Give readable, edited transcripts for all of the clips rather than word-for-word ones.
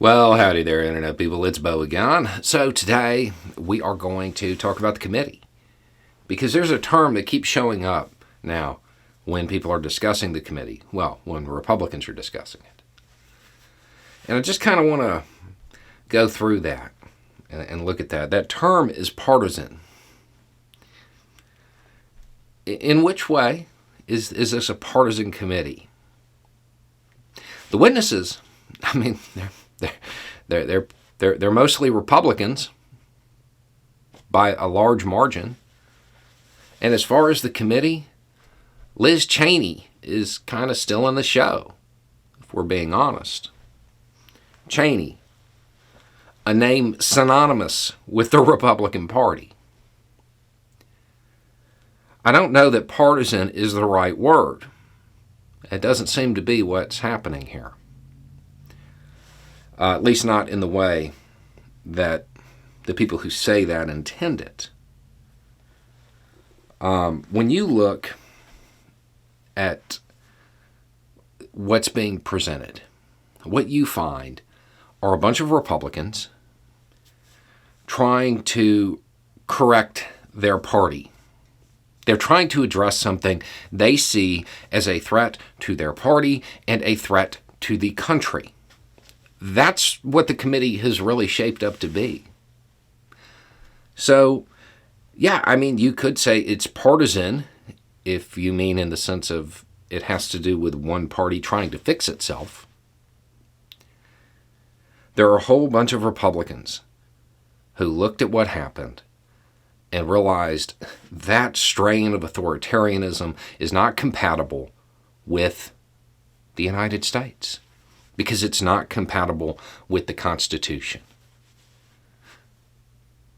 Well, howdy there, Internet people. It's Bo again. So today we are going to talk about the committee, because there's a term that keeps showing up now when people are discussing the committee. Well, when Republicans are discussing it. And I just kind of want to go through that and look at that. That term is partisan. In which way is this a partisan committee? The witnesses, I mean, they're mostly Republicans by a large margin. And as far as the committee, Liz Cheney is kind of still in the show, if we're being honest. Cheney, a name synonymous with the Republican Party. I don't know that partisan is the right word. It doesn't seem to be what's happening here. At least not in the way that the people who say that intend it. When you look at what's being presented, what you find are a bunch of Republicans trying to correct their party. They're trying to address something they see as a threat to their party and a threat to the country. That's what the committee has really shaped up to be. So, yeah, I mean, you could say it's partisan if you mean in the sense of it has to do with one party trying to fix itself. There are a whole bunch of Republicans who looked at what happened and realized that strain of authoritarianism is not compatible with the United States, because it's not compatible with the Constitution.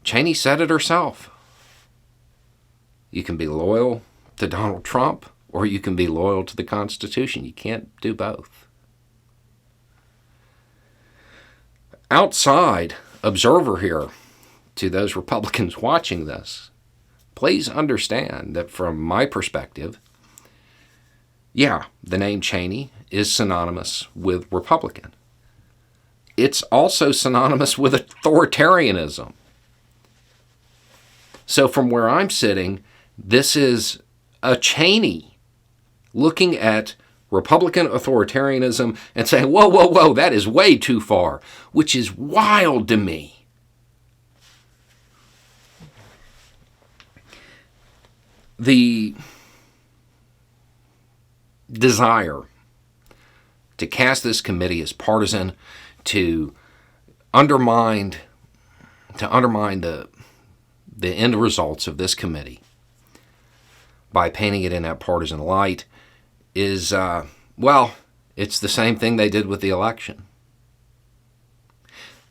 Cheney said it herself. You can be loyal to Donald Trump, or you can be loyal to the Constitution. You can't do both. Outside observer here, to those Republicans watching this, please understand that from my perspective, yeah, the name Cheney is synonymous with Republican. It's also synonymous with authoritarianism. So from where I'm sitting, this is a Cheney looking at Republican authoritarianism and saying, whoa, whoa, whoa, that is way too far, which is wild to me. The desire to cast this committee as partisan, to undermine the end results of this committee by painting it in that partisan light is, it's the same thing they did with the election.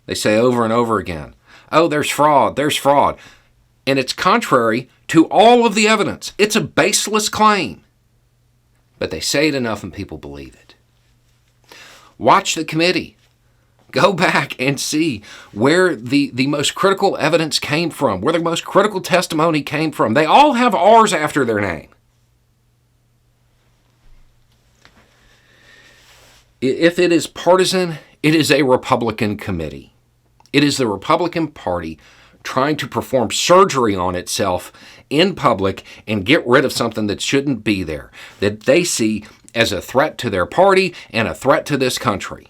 They say over and over again, oh, there's fraud. And it's contrary to all of the evidence. It's a baseless claim. But they say it enough and people believe it. Watch the committee. Go back and see where the most critical evidence came from, where the most critical testimony came from. They all have R's after their name. If it is partisan, it is a Republican committee. It is the Republican Party trying to perform surgery on itself in public and get rid of something that shouldn't be there, that they see as a threat to their party and a threat to this country.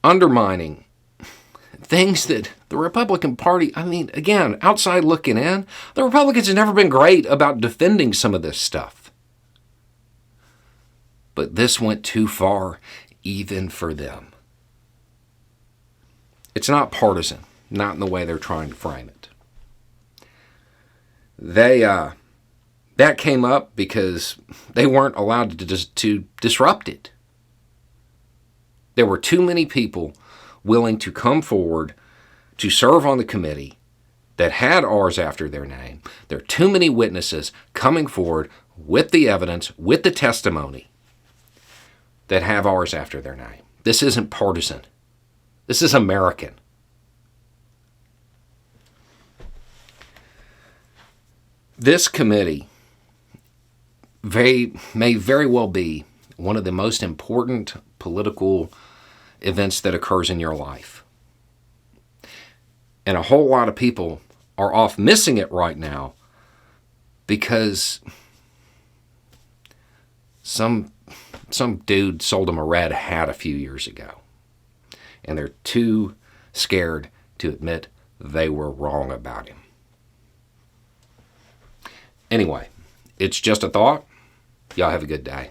Undermining things that the Republican Party, I mean, again, outside looking in, the Republicans have never been great about defending some of this stuff. But this went too far, even for them. It's not partisan. Not in the way they're trying to frame it. That came up because they weren't allowed to disrupt it. There were too many people willing to come forward to serve on the committee that had R's after their name. There are too many witnesses coming forward with the evidence, with the testimony, that have R's after their name. This isn't partisan. This is American. This committee may very well be one of the most important political events that occurs in your life. And a whole lot of people are off missing it right now because some dude sold them a red hat a few years ago. And they're too scared to admit they were wrong about him. Anyway, it's just a thought. Y'all have a good day.